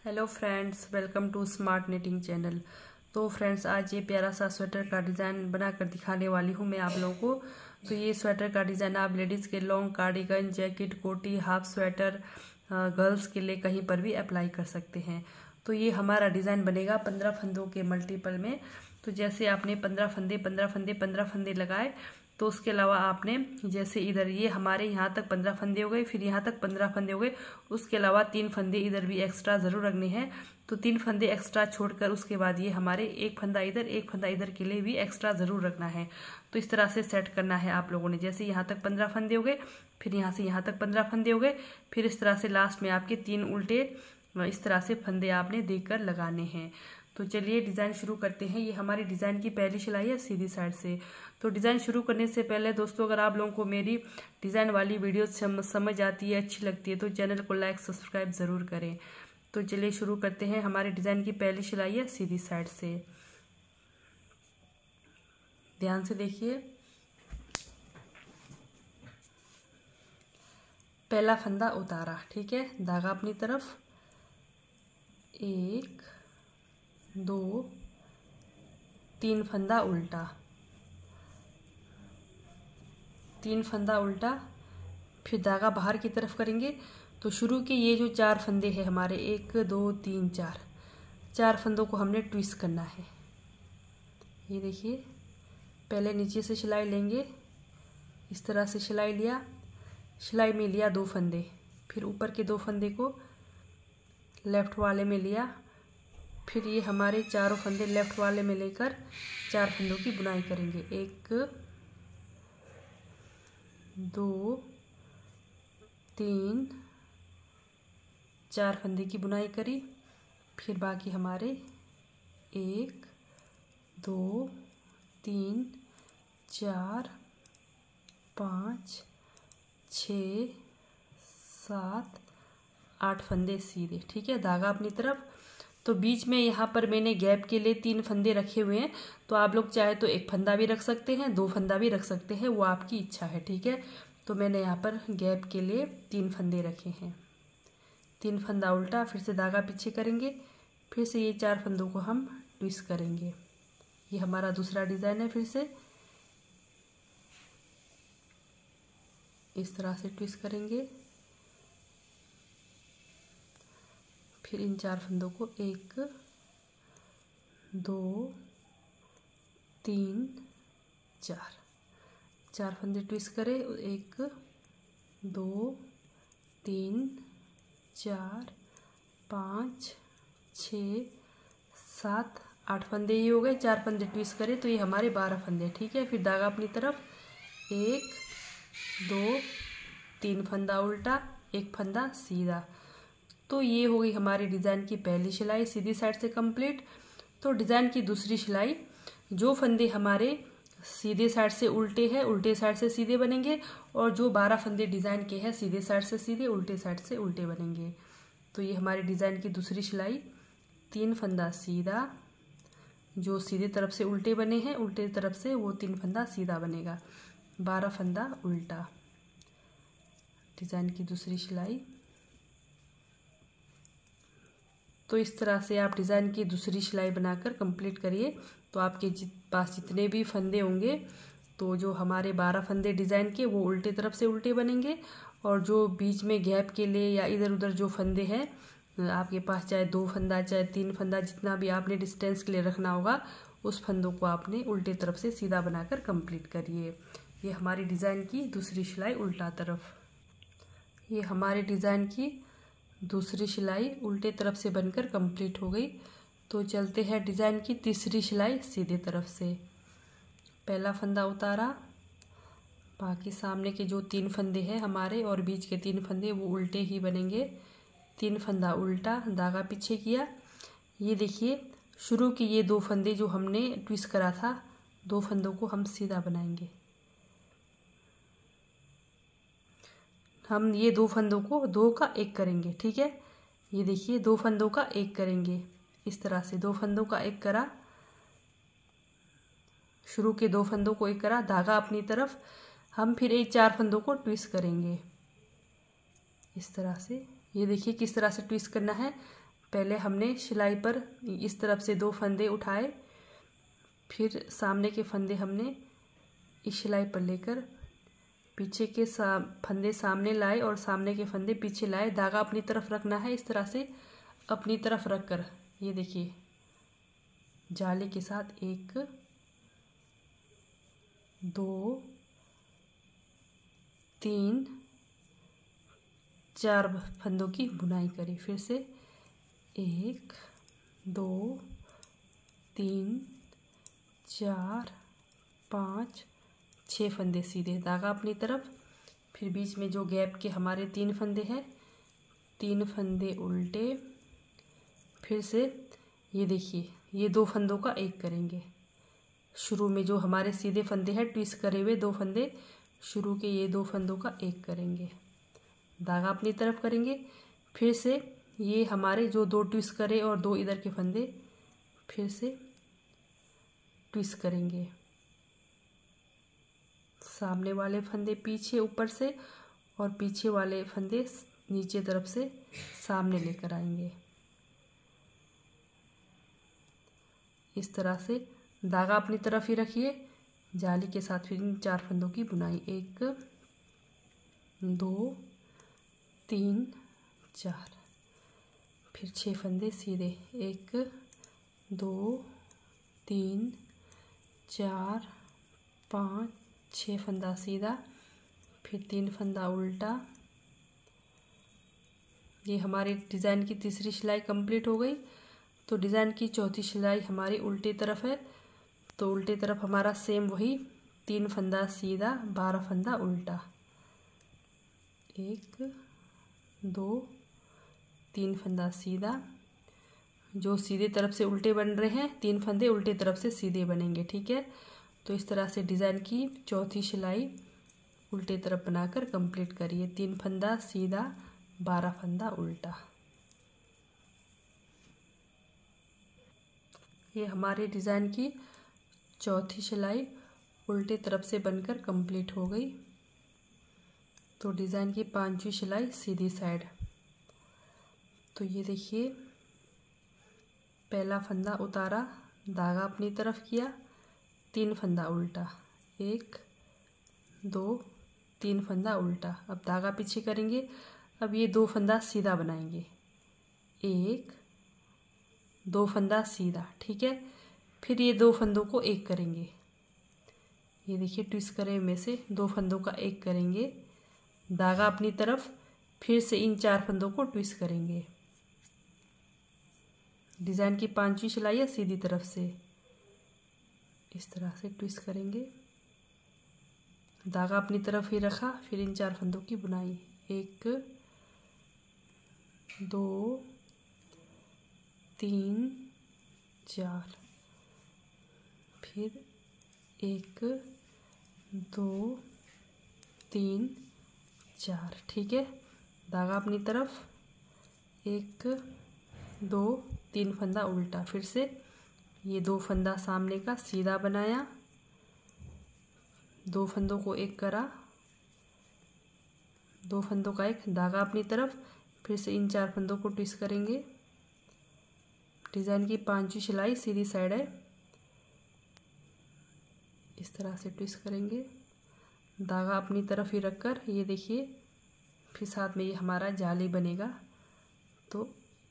Hello friends, welcome to smart knitting channel. तो friends, आज ये प्यारा सा स्वेटर का डिज़ाइन बनाकर दिखाने वाली हूँ मैं आप लोगों को। तो ये स्वेटर का डिज़ाइन आप लेडीज़ के लॉन्ग कार्डिगन, जैकेट, कोटी, हाफ स्वेटर, गर्ल्स के लिए कहीं पर भी अप्लाई कर सकते हैं। तो ये हमारा डिज़ाइन बनेगा 15 फंदों के मल्टीपल में। तो जैसे आपने 15 फंदे लगाए, तो उसके अलावा आपने जैसे इधर ये हमारे यहाँ तक 15 फंदे हो गए, फिर यहाँ तक 15 फंदे हो गए, उसके अलावा 3 फंदे इधर भी एक्स्ट्रा ज़रूर रखने हैं। तो 3 फंदे एक्स्ट्रा छोड़कर उसके बाद ये हमारे एक फंदा इधर के लिए भी एक्स्ट्रा ज़रूर रखना है। तो इस तरह से सेट करना है आप लोगों ने। जैसे यहाँ तक 15 फंदे हो गए, फिर यहाँ से यहाँ तक 15 फंदे हो गए, फिर इस तरह से लास्ट में आपके 3 उल्टे इस तरह से फंदे आपने देकर लगाने हैं। तो चलिए डिज़ाइन शुरू करते हैं। ये हमारी डिज़ाइन की पहली सिलाई है सीधी साइड से। तो डिज़ाइन शुरू करने से पहले दोस्तों, अगर आप लोगों को मेरी डिज़ाइन वाली वीडियो समझ आती है, अच्छी लगती है, तो चैनल को लाइक सब्सक्राइब ज़रूर करें। तो चलिए शुरू करते हैं। हमारी डिज़ाइन की पहली सिलाई है सीधी साइड से। ध्यान से देखिए, पहला फंदा उतारा, ठीक है, धागा अपनी तरफ, 1 2 3 फंदा उल्टा, 3 फंदा उल्टा, फिर धागा बाहर की तरफ करेंगे। तो शुरू के ये जो 4 फंदे हैं हमारे, 1 2 3 4 फंदों को हमने ट्विस्ट करना है। ये देखिए, पहले नीचे से सिलाई लेंगे, इस तरह से सिलाई लिया, सिलाई में लिया 2 फंदे, फिर ऊपर के 2 फंदे को लेफ्ट वाले में लिया, फिर ये हमारे चारों फंदे लेफ्ट वाले में लेकर 4 फंदों की बुनाई करेंगे। 1 2 3 4 फंदे की बुनाई करी, फिर बाकी हमारे 1 2 3 4 5 6 7 8 फंदे सीधे, ठीक है, धागा अपनी तरफ। तो बीच में यहाँ पर मैंने गैप के लिए 3 फंदे रखे हुए हैं। तो आप लोग चाहे तो 1 फंदा भी रख सकते हैं, 2 फंदा भी रख सकते हैं, वो आपकी इच्छा है, ठीक है। तो मैंने यहाँ पर गैप के लिए 3 फंदे रखे हैं। 3 फंदा उल्टा, फिर से धागा पीछे करेंगे, फिर से ये 4 फंदों को हम ट्विस्ट करेंगे। ये हमारा दूसरा डिज़ाइन है। फिर से इस तरह से ट्विस्ट करेंगे, फिर इन 4 फंदों को 1 2 3 4 फंदे ट्विस्ट करें, 1 2 3 4 5 6 7 8 फंदे ही हो गए। 4 फंदे ट्विस्ट करें तो ये हमारे 12 फंदे, ठीक है। फिर धागा अपनी तरफ, 1 2 3 फंदा उल्टा, 1 फंदा सीधा। तो ये हो गई हमारी डिज़ाइन की पहली सिलाई सीधी साइड से कंप्लीट। तो डिज़ाइन की दूसरी सिलाई, जो फंदे हमारे सीधे साइड से उल्टे हैं, उल्टे साइड से सीधे बनेंगे, और जो 12 फंदे डिज़ाइन के हैं सीधे साइड से सीधे, उल्टे साइड से उल्टे बनेंगे। तो ये हमारी डिज़ाइन की दूसरी सिलाई, 3 फंदा सीधा, जो सीधे तरफ से उल्टे बने हैं, उल्टे तरफ से वो 3 फंदा सीधा बनेगा, 12 फंदा उल्टा। डिज़ाइन की दूसरी सिलाई। तो इस तरह से आप डिज़ाइन की दूसरी सिलाई बनाकर कंप्लीट करिए। तो आपके पास जितने भी फंदे होंगे, तो जो हमारे 12 फंदे डिज़ाइन के, वो उल्टे तरफ से उल्टे बनेंगे, और जो बीच में गैप के लिए या इधर उधर जो फंदे हैं आपके पास, चाहे 2 फंदा चाहे 3 फंदा, जितना भी आपने डिस्टेंस के लिए रखना होगा, उस फंदों को आपने उल्टे तरफ से सीधा बनाकर कंप्लीट करिए। ये हमारी डिज़ाइन की दूसरी सिलाई उल्टा तरफ। ये हमारे डिज़ाइन की दूसरी सिलाई उल्टे तरफ से बनकर कंप्लीट हो गई। तो चलते हैं डिज़ाइन की तीसरी सिलाई सीधे तरफ से। पहला फंदा उतारा, बाकी सामने के जो 3 फंदे हैं हमारे और बीच के 3 फंदे वो उल्टे ही बनेंगे। 3 फंदा उल्टा, धागा पीछे किया। ये देखिए, शुरू के ये 2 फंदे जो हमने ट्विस्ट करा था, 2 फंदों को हम सीधा बनाएंगे। हम ये 2 फंदों को 2 का 1 करेंगे, ठीक है। ये देखिए, 2 फंदों का 1 करेंगे, इस तरह से 2 फंदों का 1 करा, शुरू के 2 फंदों को 1 करा, धागा अपनी तरफ, हम फिर 4 फंदों को ट्विस्ट करेंगे इस तरह से। ये देखिए किस तरह से ट्विस्ट करना है। पहले हमने सिलाई पर इस तरफ से 2 फंदे उठाए, फिर सामने के फंदे हमने इस सिलाई पर लेकर पीछे के फंदे सामने लाए और सामने के फंदे पीछे लाए। धागा अपनी तरफ रखना है, इस तरह से अपनी तरफ रखकर ये देखिए जाली के साथ 1 2 3 4 फंदों की बुनाई करी। फिर से 1 2 3 4 5 6 फंदे सीधे, धागा अपनी तरफ। फिर बीच में जो गैप के हमारे 3 फंदे हैं, 3 फंदे उल्टे। फिर से ये देखिए ये 2 फंदों का 1 करेंगे। शुरू में जो हमारे सीधे फंदे हैं ट्विस्ट करे हुए 2 फंदे, शुरू के ये 2 फंदों का 1 करेंगे, धागा अपनी तरफ करेंगे। फिर से ये हमारे जो 2 ट्विस्ट करे और 2 इधर के फंदे फिर से ट्विस्ट करेंगे। सामने वाले फंदे पीछे ऊपर से और पीछे वाले फंदे नीचे तरफ से सामने लेकर आएंगे। इस तरह से धागा अपनी तरफ ही रखिए, जाली के साथ फिर इन 4 फंदों की बुनाई। 1 2 3 4, फिर 6 फंदे सीधे। 1 2 3 4 5 6 फंदा सीधा, फिर 3 फंदा उल्टा। ये हमारे डिज़ाइन की तीसरी सिलाई कंप्लीट हो गई। तो डिज़ाइन की चौथी सिलाई हमारी उल्टी तरफ है, तो उल्टी तरफ हमारा सेम वही 3 फंदा सीधा 12 फंदा उल्टा। 1 2 3 फंदा सीधा, जो सीधे तरफ से उल्टे बन रहे हैं 3 फंदे उल्टे तरफ से सीधे बनेंगे, ठीक है। तो इस तरह से डिज़ाइन की चौथी सिलाई उल्टे तरफ बनाकर कंप्लीट करिए। 3 फंदा सीधा 12 फंदा उल्टा। ये हमारे डिज़ाइन की चौथी सिलाई उल्टे तरफ से बनकर कंप्लीट हो गई। तो डिज़ाइन की 5वीं सिलाई सीधी साइड। तो ये देखिए पहला फंदा उतारा, धागा अपनी तरफ किया, 3 फंदा उल्टा। 1 2 3 फंदा उल्टा। अब धागा पीछे करेंगे। अब ये 2 फंदा सीधा बनाएंगे, 1 2 फंदा सीधा, ठीक है। फिर ये 2 फंदों को 1 करेंगे। ये देखिए ट्विस्ट करे में से 2 फंदों का 1 करेंगे, धागा अपनी तरफ। फिर से इन 4 फंदों को ट्विस्ट करेंगे। डिज़ाइन की 5वीं सिलाई है सीधी तरफ से, इस तरह से ट्विस्ट करेंगे, धागा अपनी तरफ ही रखा। फिर इन 4 फंदों की बुनाई। 1 2 3 4, फिर 1 2 3 4, ठीक है। धागा अपनी तरफ, 1 2 3 फंदा उल्टा। फिर से ये 2 फंदा सामने का सीधा बनाया, 2 फंदों को 1 करा, 2 फंदों का 1, धागा अपनी तरफ। फिर से इन 4 फंदों को ट्विस्ट करेंगे। डिज़ाइन की 5वीं सिलाई सीधी साइड है, इस तरह से ट्विस्ट करेंगे, धागा अपनी तरफ ही रखकर। ये देखिए फिर साथ में ये हमारा जाली बनेगा। तो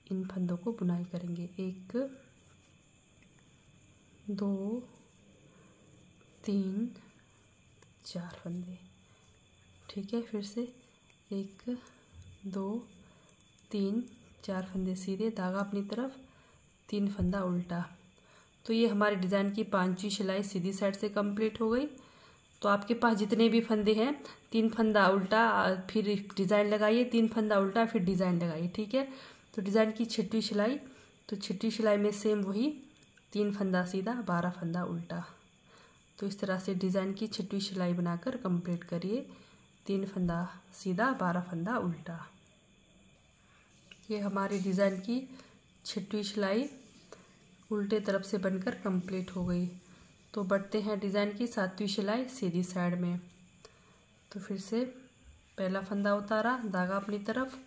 इन फंदों को बुनाई करेंगे। 1 2 3 4 फंदे, ठीक है। फिर से 1 2 3 4 फंदे सीधे, धागा अपनी तरफ, 3 फंदा उल्टा। तो ये हमारी डिज़ाइन की 5वीं सिलाई सीधी साइड से कंप्लीट हो गई। तो आपके पास जितने भी फंदे हैं 3 फंदा उल्टा, फिर डिज़ाइन लगाइए, 3 फंदा उल्टा, फिर डिज़ाइन लगाइए, ठीक है। तो डिज़ाइन की 6वीं सिलाई, तो 6वीं सिलाई में सेम वही 3 फंदा सीधा 12 फंदा उल्टा। तो इस तरह से डिज़ाइन की 6वीं सिलाई बनाकर कंप्लीट करिए। 3 फंदा सीधा 12 फंदा उल्टा। ये हमारी डिज़ाइन की 6वीं सिलाई उल्टे तरफ से बनकर कंप्लीट हो गई। तो बढ़ते हैं डिज़ाइन की 7वीं सिलाई सीधी साइड में। तो फिर से पहला फंदा उतारा, धागा अपनी तरफ,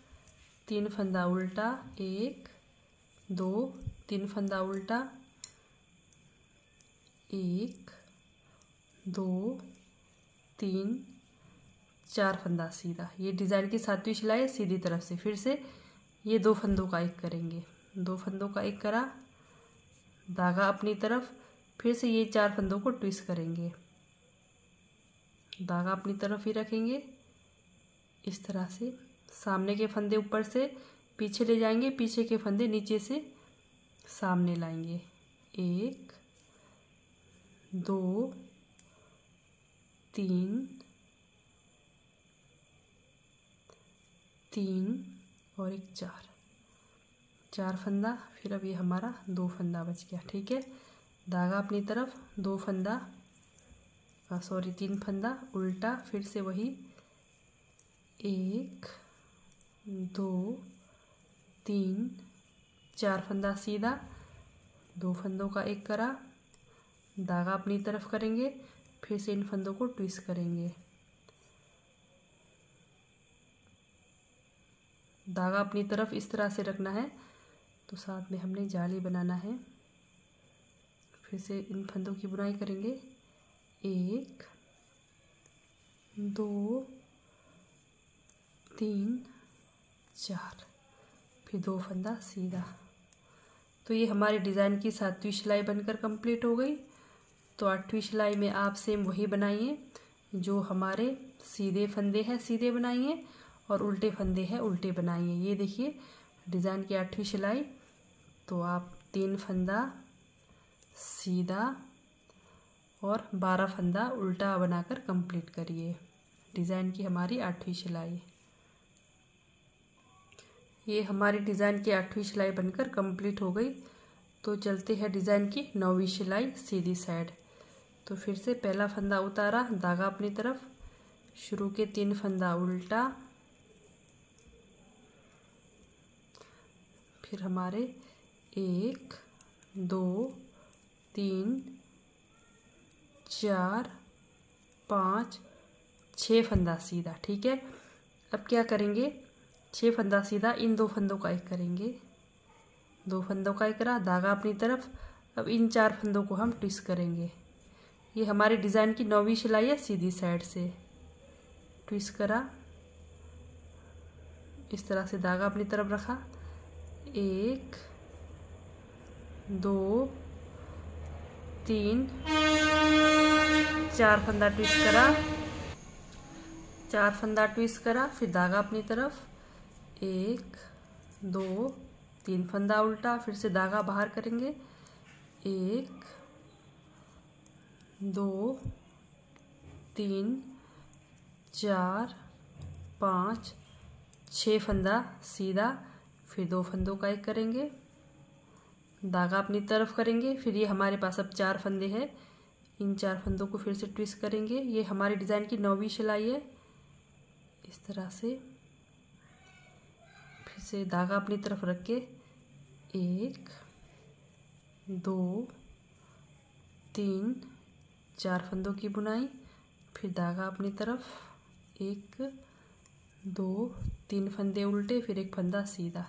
3 फंदा उल्टा, 1 2 3 फंदा उल्टा, 1 2 3 4 फंदा सीधा। ये डिज़ाइन की 7वीं सिलाई है सीधी तरफ से। फिर से ये 2 फंदों का एक करेंगे, 2 फंदों का एक करा, धागा अपनी तरफ, फिर से ये 4 फंदों को ट्विस्ट करेंगे, धागा अपनी तरफ ही रखेंगे इस तरह से। सामने के फंदे ऊपर से पीछे ले जाएंगे, पीछे के फंदे नीचे से सामने लाएंगे। 1 2 3 3 और एक 4 फंदा। फिर अब ये हमारा 2 फंदा बच गया। ठीक है, धागा अपनी तरफ, 2 फंदा 3 फंदा उल्टा, फिर से वही 1 2 3 4 फंदा सीधा, 2 फंदों का एक करा, धागा अपनी तरफ करेंगे, फिर से इन फंदों को ट्विस्ट करेंगे, धागा अपनी तरफ इस तरह से रखना है। तो साथ में हमने जाली बनाना है। फिर से इन फंदों की बुनाई करेंगे, 1 2 3 4, फिर 2 फंदा सीधा। तो ये हमारी डिज़ाइन की 7वीं सिलाई बनकर कंप्लीट हो गई। तो 8वीं सिलाई में आप सेम वही बनाइए, जो हमारे सीधे फंदे हैं सीधे बनाइए और उल्टे फंदे हैं उल्टे बनाइए। ये देखिए डिज़ाइन की 8वीं सिलाई। तो आप 3 फंदा सीधा और 12 फंदा उल्टा बनाकर कंप्लीट करिए। डिज़ाइन की हमारी 8वीं सिलाई। ये हमारी डिज़ाइन की 8वीं सिलाई बनकर कंप्लीट हो गई। तो चलते हैं डिज़ाइन की 9वीं सिलाई सीधी साइड। तो फिर से पहला फंदा उतारा, धागा अपनी तरफ, शुरू के 3 फंदा उल्टा, फिर हमारे 1 2 3 4 5 6 फंदा सीधा। ठीक है, अब क्या करेंगे, 6 फंदा सीधा, इन 2 फंदों का एक करेंगे, 2 फंदों का एक करा, धागा अपनी तरफ। अब इन 4 फंदों को हम ट्विस्ट करेंगे। ये हमारी डिज़ाइन की 9वीं सिलाई है सीधी साइड से। ट्विस्ट करा, इस तरह से धागा अपनी तरफ रखा, 1 2 3 4 फंदा ट्विस्ट करा, 4 फंदा ट्विस्ट करा, फिर धागा अपनी तरफ, 1 2 3 फंदा उल्टा, फिर से धागा बाहर करेंगे, 1 2 3 4 5 6 फंदा सीधा, फिर 2 फंदों का एक करेंगे, धागा अपनी तरफ करेंगे। फिर ये हमारे पास अब 4 फंदे हैं, इन 4 फंदों को फिर से ट्विस्ट करेंगे। ये हमारी डिज़ाइन की 9वीं सिलाई है। इस तरह से फिर से धागा अपनी तरफ रख के 1 2 3 4 फंदों की बुनाई, फिर धागा अपनी तरफ, 1 2 3 फंदे उल्टे, फिर एक फंदा सीधा।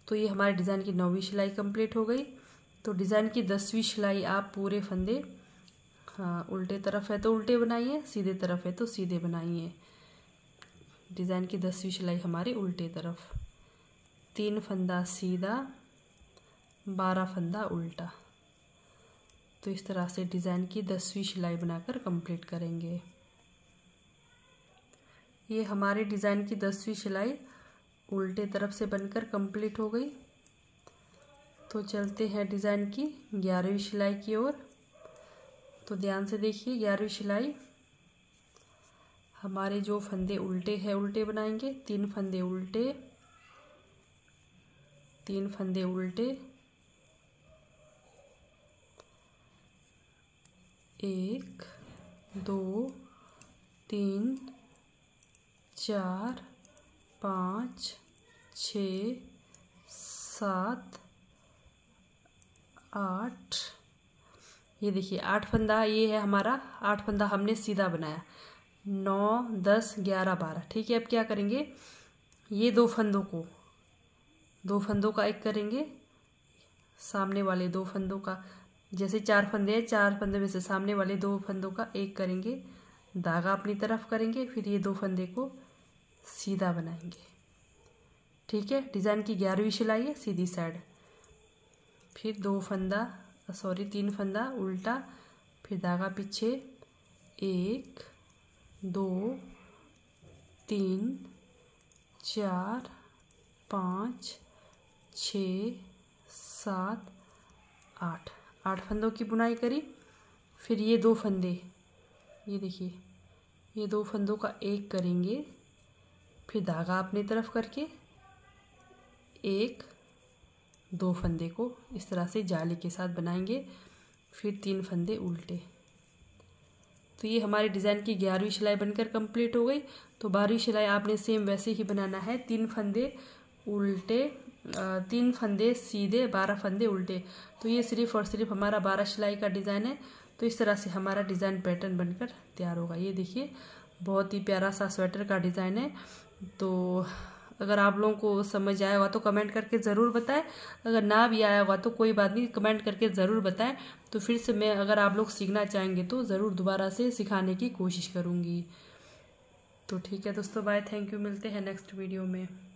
तो ये हमारे डिज़ाइन की 9वीं सिलाई कंप्लीट हो गई। तो डिज़ाइन की 10वीं सिलाई आप पूरे फंदे, उल्टे तरफ है तो उल्टे बनाइए, सीधे तरफ है तो सीधे बनाइए। डिज़ाइन की 10वीं सिलाई हमारी उल्टे तरफ, 3 फंदा सीधा, 12 फंदा उल्टा। तो इस तरह से डिज़ाइन की 10वीं सिलाई बनाकर कंप्लीट करेंगे। ये हमारी डिज़ाइन की 10वीं सिलाई उल्टे तरफ से बनकर कंप्लीट हो गई। तो चलते हैं डिज़ाइन की 11वीं सिलाई की ओर। तो ध्यान से देखिए, 11वीं सिलाई हमारे जो फंदे उल्टे हैं उल्टे बनाएंगे, 3 फंदे उल्टे, 3 फंदे उल्टे, 1 2 3 4 5 6 7 8, ये देखिए 8 फंदा, ये है हमारा 8 फंदा हमने सीधा बनाया, 9 10 11 12। ठीक है, अब क्या करेंगे, ये 2 फंदों का एक करेंगे, सामने वाले 2 फंदों का, जैसे 4 फंदे हैं, 4 फंदे में से सामने वाले 2 फंदों का एक करेंगे, धागा अपनी तरफ करेंगे, फिर ये 2 फंदे को सीधा बनाएंगे। ठीक है, डिज़ाइन की 11वीं सिलाई है सीधी साइड। फिर 3 फंदा उल्टा, फिर धागा पीछे, 1 2 3 4 5 6 7 8 फंदों की बुनाई करी। फिर ये 2 फंदे, ये देखिए, ये 2 फंदों का एक करेंगे, फिर धागा अपनी तरफ करके 1 2 फंदे को इस तरह से जाली के साथ बनाएंगे, फिर 3 फंदे उल्टे। तो ये हमारी डिज़ाइन की 11वीं सिलाई बनकर कंप्लीट हो गई। तो 12वीं सिलाई आपने सेम वैसे ही बनाना है, 3 फंदे उल्टे, 3 फंदे सीधे, 12 फंदे उल्टे। तो ये सिर्फ और सिर्फ हमारा 12 सिलाई का डिज़ाइन है। तो इस तरह से हमारा डिज़ाइन पैटर्न बनकर तैयार होगा। ये देखिए, बहुत ही प्यारा सा स्वेटर का डिज़ाइन है। तो अगर आप लोगों को समझ आया होगा तो कमेंट करके ज़रूर बताएं, अगर ना भी आया होगा तो कोई बात नहीं, कमेंट करके ज़रूर बताएं। तो फिर से मैं, अगर आप लोग सीखना चाहेंगे तो ज़रूर दोबारा से सिखाने की कोशिश करूँगी। तो ठीक है दोस्तों, बाय, थैंक यू, मिलते हैं नेक्स्ट वीडियो में।